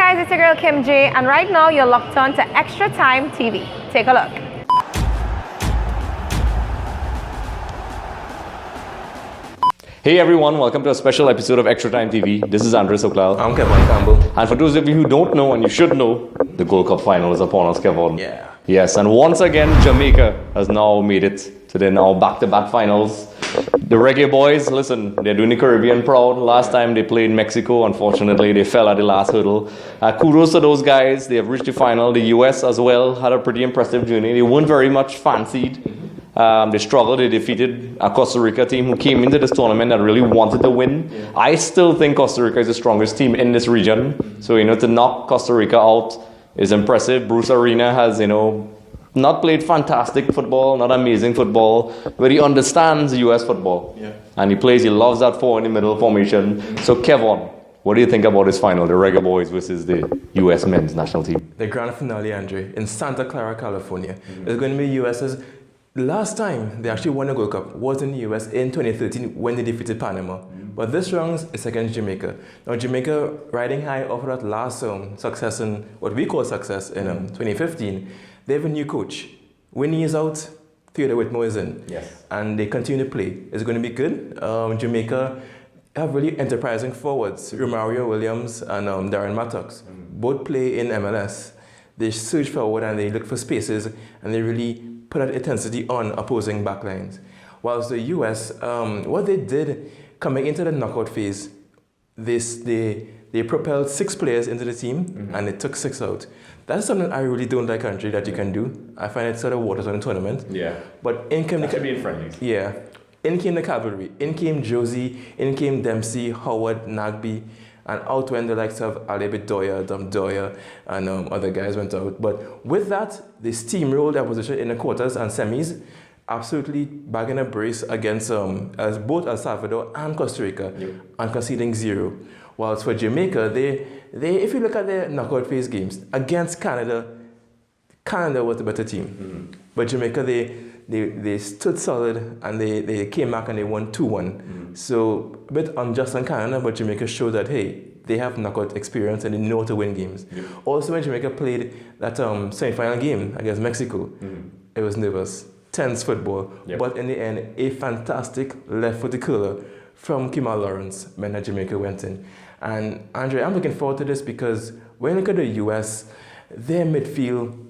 guys, it's your girl Kim J, and right now you're locked on to Extra Time TV. Take a look. Hey everyone, welcome to a special episode of Extra Time TV. This is Andres Oklal. I'm Kevin Campbell. And for those of you who don't know, and you should know, the Gold Cup final is upon us, Kevin. Yeah. Yes, and once again, Jamaica has now made it to their now back-to-back finals. The Reggae Boys, listen, they're doing the Caribbean proud. Last time they played Mexico, unfortunately, they fell at the last hurdle. Kudos to those guys. They have reached the final. The US as well had a pretty impressive journey. They weren't very much fancied. They struggled. They defeated a Costa Rica team who came into this tournament that really wanted to win. Yeah. I still think Costa Rica is the strongest team in this region. So, to knock Costa Rica out is impressive. Bruce Arena has, not played fantastic football, not amazing football, but he understands US football. Yeah. And he loves that four in the middle formation. So, Kevin, what do you think about this final, the Reggae Boys versus the US men's national team? The grand finale, Andre, in Santa Clara, California. It's going to be US's. The last time they actually won the Gold Cup was in the US in 2013 when they defeated Panama. But this round is against Jamaica. Now Jamaica, riding high off of that last success in what we call success in 2015, they have a new coach. Winnie is out, Theodore Whitmore is in. Yes. And they continue to play. It's going to be good. Jamaica have really enterprising forwards, Romario Williams and Darren Mattox. Both play in MLS. They search forward and they look for spaces and they really put that intensity on opposing backlines. Whilst the US, what they did coming into the knockout phase, they propelled 6 players into the team and they took 6 out. That's something I really don't like, country, that you can do. I find it sort of waters on the tournament. Yeah. But in came the in friendlies. Yeah. In came the cavalry. In came Josie. In came Dempsey, Howard, Nagby. And out went the likes of Ali Bedoya, Dom Doya, and other guys went out. But with that, they steamrolled their position in the quarters and semis, absolutely bagging a brace against both El Salvador and Costa Rica, and conceding 0. Whilst for Jamaica, they if you look at their knockout phase games, against Canada was the better team. But Jamaica, they stood solid and they came back and they won 2-1. So a bit unjust on Canada, but Jamaica showed that, hey, they have knockout experience and they know how to win games. Also, when Jamaica played that semi-final game against Mexico, it was nervous, tense football. But in the end, a fantastic left-footed curler from Kemal Lawrence meant that Jamaica went in. And Andre, I'm looking forward to this because when you look at the US, their midfield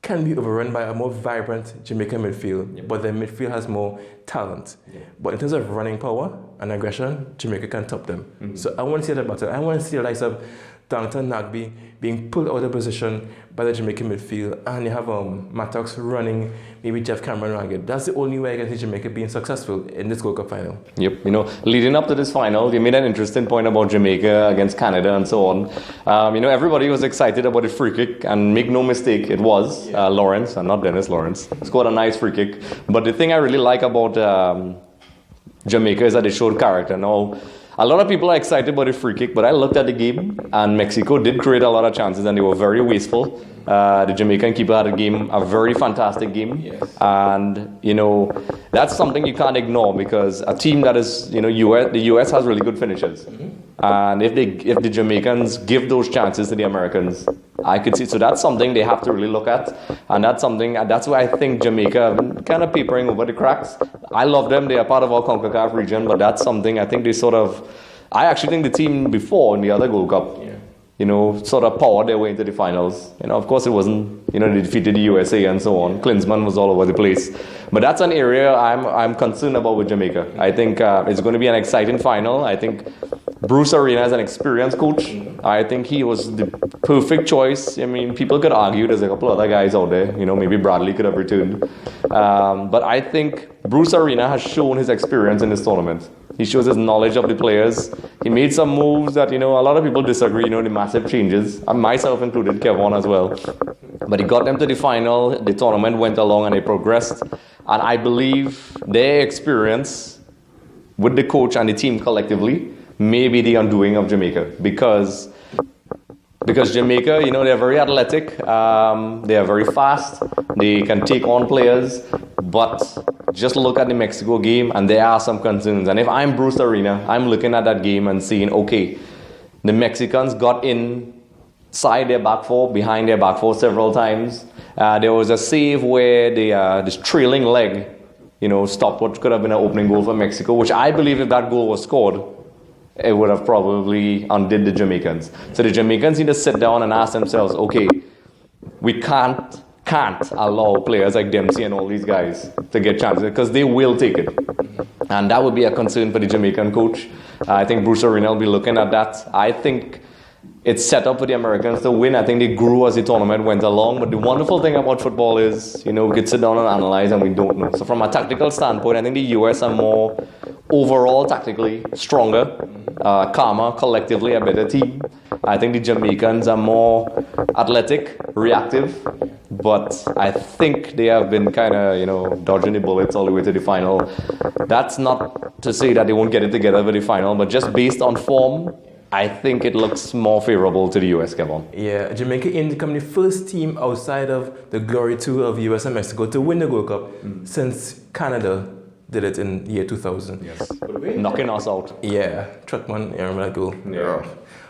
can be overrun by a more vibrant Jamaican midfield, but their midfield has more talent. But in terms of running power and aggression, Jamaica can top them. So I want to see that battle. I want to see the likes of Downton Nagby being pulled out of position by the Jamaican midfield, and you have Mattox running, maybe Jeff Cameron ragged. That's the only way I can see Jamaica being successful in this Gold Cup final. Yep, leading up to this final, you made an interesting point about Jamaica against Canada and so on. Everybody was excited about the free kick, and make no mistake, it was Lawrence, and not Dennis Lawrence, scored a nice free kick. But the thing I really like about Jamaica is that they showed character. Now, a lot of people are excited about the free kick, but I looked at the game, and Mexico did create a lot of chances, and they were very wasteful. The Jamaican keeper had a very fantastic game. Yes. And, that's something you can't ignore because a team that is, the US has really good finishers. And if the Jamaicans give those chances to the Americans, I could see. So that's something they have to really look at. And that's why I think Jamaica have kind of papering over the cracks. I love them. They are part of our CONCACAF region, but that's something I think I actually think the team before in the other Gold Cup, sort of powered their way into the finals. Of course it wasn't, they defeated the USA and so on. Klinsmann was all over the place. But that's an area I'm concerned about with Jamaica. I think it's going to be an exciting final. I think Bruce Arena is an experienced coach. I think he was the perfect choice. People could argue there's a couple other guys out there. Maybe Bradley could have returned. But I think Bruce Arena has shown his experience in this tournament. He shows his knowledge of the players. He made some moves that, a lot of people disagree, the massive changes. And myself included, Kevin as well. But he got them to the final. The tournament went along and they progressed. And I believe their experience with the coach and the team collectively may be the undoing of Jamaica. Because Jamaica, they're very athletic. They are very fast. They can take on players. But just look at the Mexico game and there are some concerns. And if I'm Bruce Arena, I'm looking at that game and saying, okay, the Mexicans got in side their back four, behind their back four several times. There was a save where this trailing leg, stopped what could have been an opening goal for Mexico, which I believe if that goal was scored, it would have probably undid the Jamaicans. So the Jamaicans need to sit down and ask themselves, okay, we can't allow players like Dempsey and all these guys to get chances because they will take it. And that would be a concern for the Jamaican coach. I think Bruce Arena will be looking at that. I think it's set up for the Americans to win. I think they grew as the tournament went along. But the wonderful thing about football is, we could sit down and analyze and we don't know. So from a tactical standpoint, I think the US are more overall tactically stronger, calmer, collectively a better team. I think the Jamaicans are more athletic, reactive. But I think they have been kind of, dodging the bullets all the way to the final. That's not to say that they won't get it together for the final, but just based on form, I think it looks more favorable to the US, Kevin. Yeah, Jamaica aimed to become the first team outside of the glory tour of US and Mexico to win the World Cup since Canada did it in the year 2000. Yes. Knocking us out. Yeah, Truckman, I remember that goal. Yeah.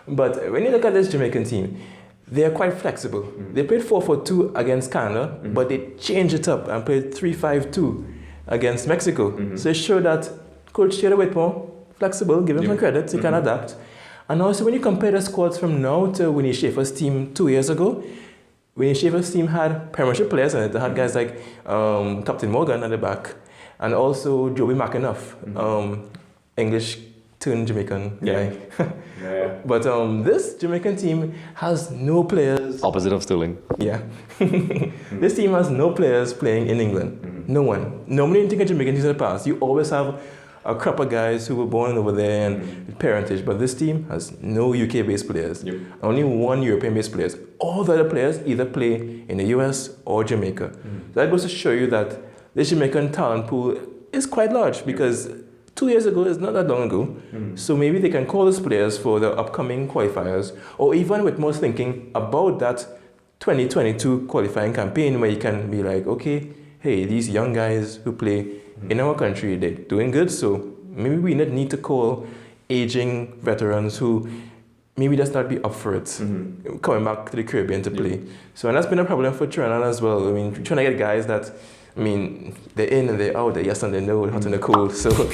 But when you look at this Jamaican team, they are quite flexible. They played 4-4-2 against Canada, but they changed it up and played 3-5-2 against Mexico. So it showed that Coach Taylor Whitmore, flexible, give him some credit, he can adapt. And also when you compare the squads from now to Winnie Schaefer's team 2 years ago, Winnie Schaefer's team had Premiership players in it. They had guys like Captain Morgan at the back, and also Joey McEnough, English turned Jamaican guy. Yeah. But this Jamaican team has no players. Opposite of Sterling. Yeah. This team has no players playing in England. No one. Normally, you think of Jamaican teams in the past, you always have a crop of guys who were born over there and parentage. But this team has no UK-based players. Only one European-based players. All the other players either play in the US or Jamaica. That goes to show you that this Jamaican talent pool is quite large because 2 years ago is not that long ago. So maybe they can call these players for the upcoming qualifiers, or even with more thinking about that 2022 qualifying campaign where you can be like, okay, hey, these young guys who play in our country, they're doing good, so maybe we need to call aging veterans who maybe just not be up for it, coming back to the Caribbean to play. So, and that's been a problem for Trinidad as well. I mean, trying to get guys that, they're in and they're out, they're yes and they know, they're hot and they're cold. So, like,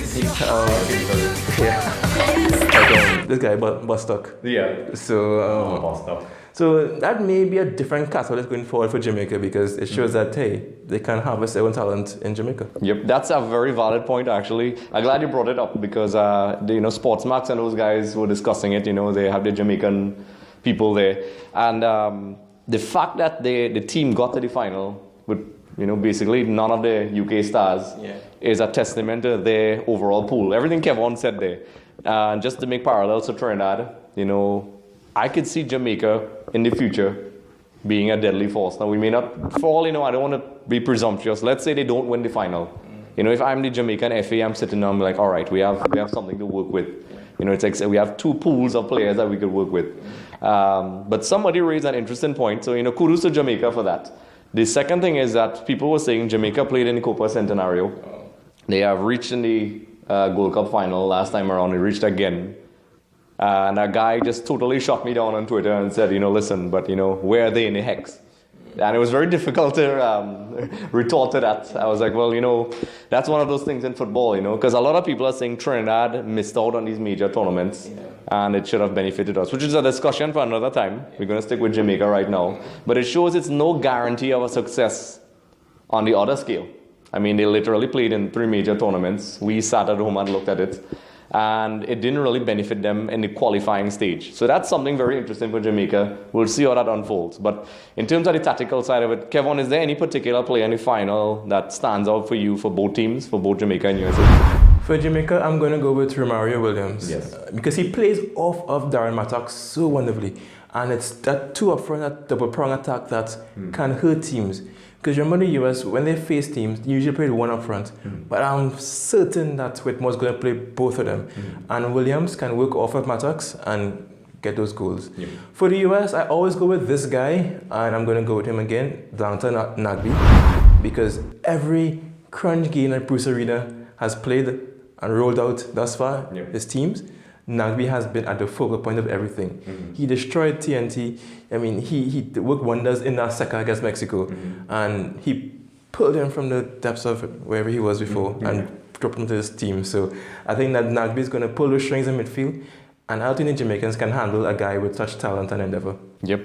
this guy, Bostock. Yeah. So, Bostock. So that may be a different catalyst going forward for Jamaica because it shows that, hey, they can harvest their own talent in Jamaica. Yep, that's a very valid point, actually. I'm glad you brought it up because, Sportsmax and those guys were discussing it. They have the Jamaican people there. And the fact that the team got to the final with, basically none of the UK stars is a testament to their overall pool. Everything Kevin said there. And just to make parallels to Trinidad, I could see Jamaica in the future being a deadly force. Now, we may not fall, I don't want to be presumptuous. Let's say they don't win the final. If I'm the Jamaican FA, I'm sitting down and be like, all right, we have something to work with. It's like we have two pools of players that we could work with. But somebody raised an interesting point. So, kudos to Jamaica for that. The second thing is that people were saying Jamaica played in the Copa Centenario. They have reached in the Gold Cup final last time around. They reached again. And a guy just totally shot me down on Twitter and said, listen, but, where are they in the hex? And it was very difficult to retort to that. I was like, well, that's one of those things in football, because a lot of people are saying Trinidad missed out on these major tournaments and it should have benefited us, which is a discussion for another time. We're going to stick with Jamaica right now. But it shows it's no guarantee of a success on the other scale. They literally played in 3 major tournaments. We sat at home and looked at it. And it didn't really benefit them in the qualifying stage. So that's something very interesting for Jamaica. We'll see how that unfolds. But in terms of the tactical side of it, Kevin, is there any particular player in the final that stands out for you for both teams, for both Jamaica and USA? For Jamaica, I'm going to go with Romario Williams. Yes. Because he plays off of Darren Mattox so wonderfully. And it's that two up front, that double prong attack that can hurt teams. Because remember the US, when they face teams, they usually play one up front. But I'm certain that Whitmore's going to play both of them. And Williams can work off of Mattox and get those goals. For the US, I always go with this guy, and I'm going to go with him again, Blanton Nagby. Because every crunch game that Bruce Arena has played and rolled out thus far, his teams, Nagbe has been at the focal point of everything. He destroyed TNT. I mean, he worked wonders in that second against Mexico, and he pulled him from the depths of wherever he was before and dropped him to his team. So I think that Nagbe is going to pull the strings in midfield, and I don't think the Jamaicans can handle a guy with such talent and endeavor. Yep.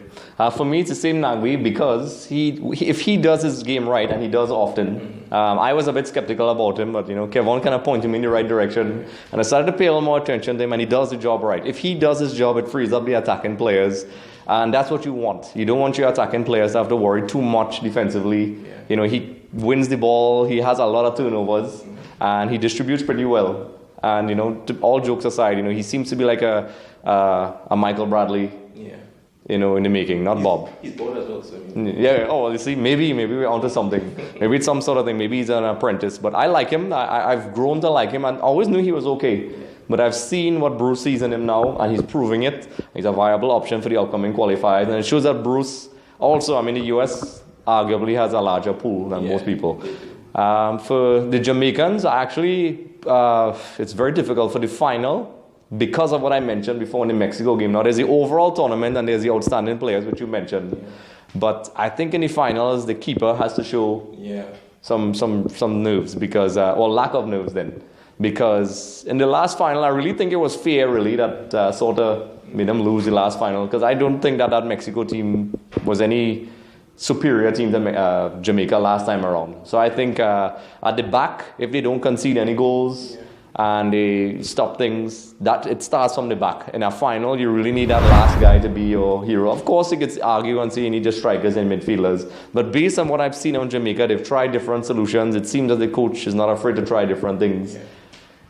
For me, it's the same Nagbe because if he does his game right, and he does often, I was a bit skeptical about him, but Kevon kind of pointed me in the right direction, and I started to pay a little more attention to him, and he does the job right. If he does his job, it frees up the attacking players, and that's what you want. You don't want your attacking players to have to worry too much defensively. He wins the ball, he has a lot of turnovers, and he distributes pretty well. And all jokes aside, he seems to be like a Michael Bradley. In the making, not Bob. He's born as well, so. Yeah. Oh, you see, maybe we're onto something. Maybe it's some sort of thing. Maybe he's an apprentice. But I like him. I've grown to like him, and always knew he was okay. But I've seen what Bruce sees in him now, and he's proving it. He's a viable option for the upcoming qualifiers, and it shows that Bruce also, the US arguably has a larger pool than most people. For the Jamaicans, actually, it's very difficult for the final, because of what I mentioned before in the Mexico game. Now, there's the overall tournament and there's the outstanding players, which you mentioned. But I think in the finals, the keeper has to show some nerves, because, or lack of nerves then. Because in the last final, I really think it was fair, really, that sort of made them lose the last final. Because I don't think that Mexico team was any superior team to Jamaica last time around. So I think at the back, if they don't concede any goals, and they stop things, that it starts from the back. In a final, you really need that last guy to be your hero. Of course, you could argue and say you need just strikers and midfielders. But based on what I've seen on Jamaica, they've tried different solutions. It seems that the coach is not afraid to try different things.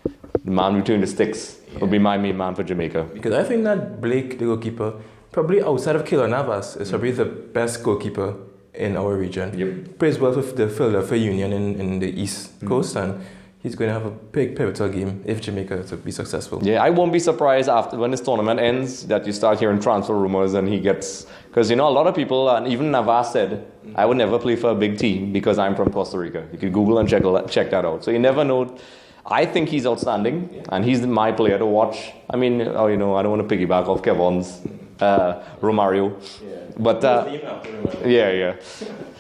The man between the sticks would be my main man for Jamaica. Because I think that Blake, the goalkeeper, probably outside of Keylor Navas, is probably the best goalkeeper in our region. Plays well with the Philadelphia Union in the East Coast, and he's going to have a big pivotal game if Jamaica to be successful. Yeah, I won't be surprised after when this tournament ends that you start hearing transfer rumors and he gets... Because, a lot of people, and even Navas said, I would never play for a big team because I'm from Costa Rica. You can Google and check that out. So you never know. I think he's outstanding, and he's my player to watch. I don't want to piggyback off Kevon's Romario. But,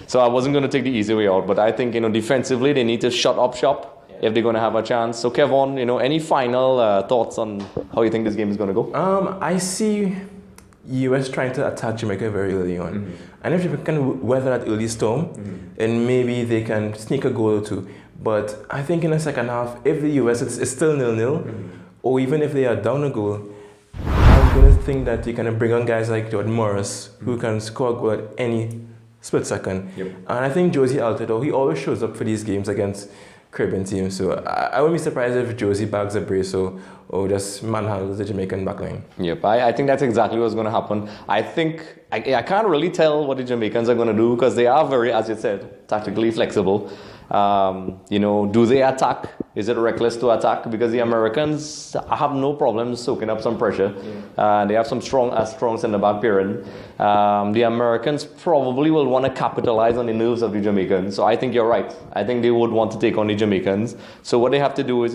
So I wasn't going to take the easy way out, but I think, defensively they need to shut up shop if they're going to have a chance. So Kevon, any final thoughts on how you think this game is going to go? I see US trying to attack Jamaica very early on. And if Jamaica can weather that early storm, then maybe they can sneak a goal or two. But I think in the second half, if the US is still 0-0, or even if they are down a goal, I'm going to think that you can bring on guys like Jordan Morris, who can score a goal at any split second. And I think Josie Altidore, he always shows up for these games against Caribbean teams. So I wouldn't be surprised if Josie bags a brace or just manhandles the Jamaican backline. Yep, I think that's exactly what's going to happen. I think, I can't really tell what the Jamaicans are going to do because they are very, as you said, tactically flexible. Do they attack? Is it reckless to attack? Because the Americans have no problem soaking up some pressure. They have some strong centre-back pairing. The Americans probably will want to capitalize on the nerves of the Jamaicans. So I think you're right. I think they would want to take on the Jamaicans. So what they have to do is,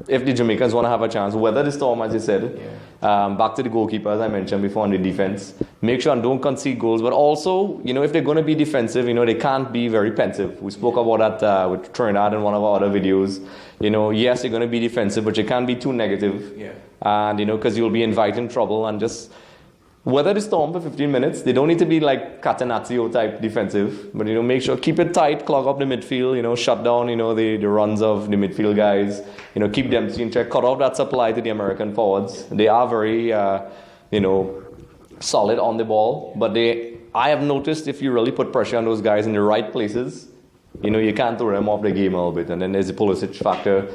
if the Jamaicans want to have a chance, weather the storm, as you said, back to the goalkeeper, as I mentioned before, on the defense. Make sure and don't concede goals. But also, if they're going to be defensive, they can't be very pensive. We spoke about that with Trinidad in one of our other videos. Yes, you're going to be defensive, but you can't be too negative. And, because you'll be inviting trouble and just weather the storm for 15 minutes. They don't need to be like Catenaccio type defensive, but make sure keep it tight, clog up the midfield, shut down the runs of the midfield guys, keep them in check, cut off that supply to the American forwards. They are very solid on the ball, but I have noticed if you really put pressure on those guys in the right places, you can't throw them off the game a little bit. And then there's the Pulisic factor,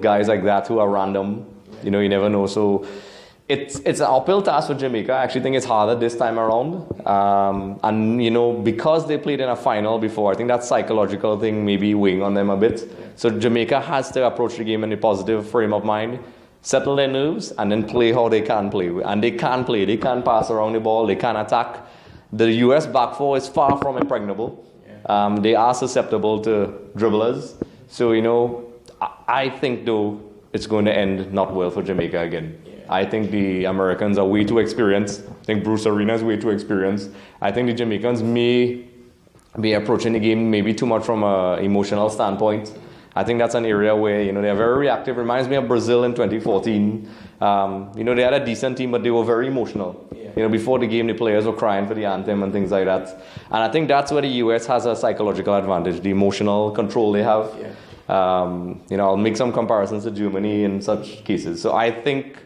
guys like that who are random, you never know. So it's an uphill task for Jamaica. I actually think it's harder this time around. And, because they played in a final before, I think that psychological thing may be weighing on them a bit. So Jamaica has to approach the game in a positive frame of mind, settle their nerves, and then play how they can play. And they can play. They can pass around the ball. They can attack. The US back four is far from impregnable. They are susceptible to dribblers. So, I think, though, it's going to end not well for Jamaica again. I think the Americans are way too experienced. I think Bruce Arena is way too experienced. I think the Jamaicans may be approaching the game maybe too much from an emotional standpoint. I think that's an area where, they're very reactive. Reminds me of Brazil in 2014. They had a decent team, but they were very emotional. Before the game, the players were crying for the anthem and things like that. And I think that's where the US has a psychological advantage, the emotional control they have. I'll make some comparisons to Germany in such cases. So I think,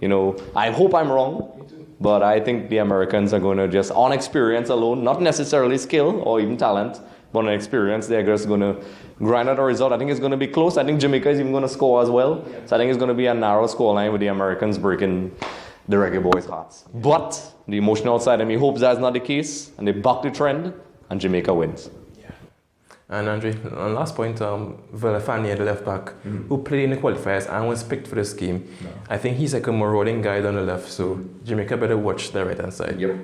I hope I'm wrong, but I think the Americans are going to just, on experience alone, not necessarily skill or even talent, but on experience, they're just going to grind out a result. I think it's going to be close. I think Jamaica is even going to score as well. So I think it's going to be a narrow scoreline with the Americans breaking the reggae boys' hearts. But the emotional side of me hopes that's not the case, and they buck the trend, and Jamaica wins. And Andre, on last point, Villafani, the left back, who played in the qualifiers and was picked for this game, I think he's like a marauding guy on the left, so Jamaica better watch the right-hand side. Yep.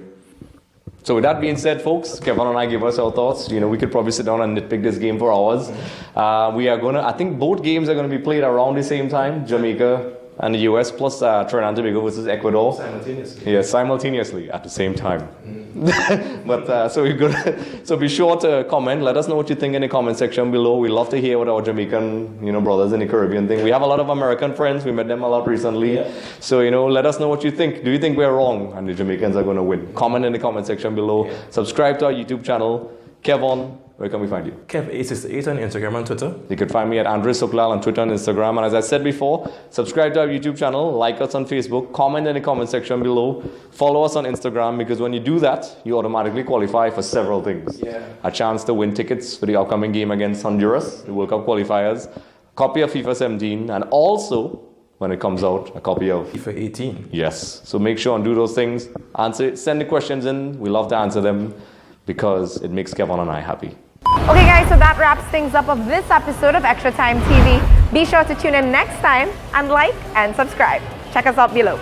So with that being said, folks, Kevin and I give us our thoughts. We could probably sit down and nitpick this game for hours. I think both games are going to be played around the same time, Jamaica and the US, plus Trinidad and Tobago versus Ecuador. Simultaneously. Yeah, simultaneously at the same time. But so be sure to comment. Let us know what you think in the comment section below. We love to hear what our Jamaican, brothers in the Caribbean think. We have a lot of American friends. We met them a lot recently. Yeah. So let us know what you think. Do you think we're wrong and the Jamaicans are going to win? Comment in the comment section below. Yeah. Subscribe to our YouTube channel. Kevon, where can we find you? Kev868 on Instagram and Twitter. You can find me at Andre Soklal on Twitter and Instagram. And as I said before, subscribe to our YouTube channel, like us on Facebook, comment in the comment section below, follow us on Instagram, because when you do that, you automatically qualify for several things. A chance to win tickets for the upcoming game against Honduras, the World Cup qualifiers, a copy of FIFA 17, and also, when it comes out, a copy of FIFA 18. Yes. So make sure and do those things. Send the questions in. We love to answer them, because it makes Kevon and I happy. Okay guys, so that wraps things up of this episode of Extra Time TV. Be sure to tune in next time and like and subscribe. Check us out below.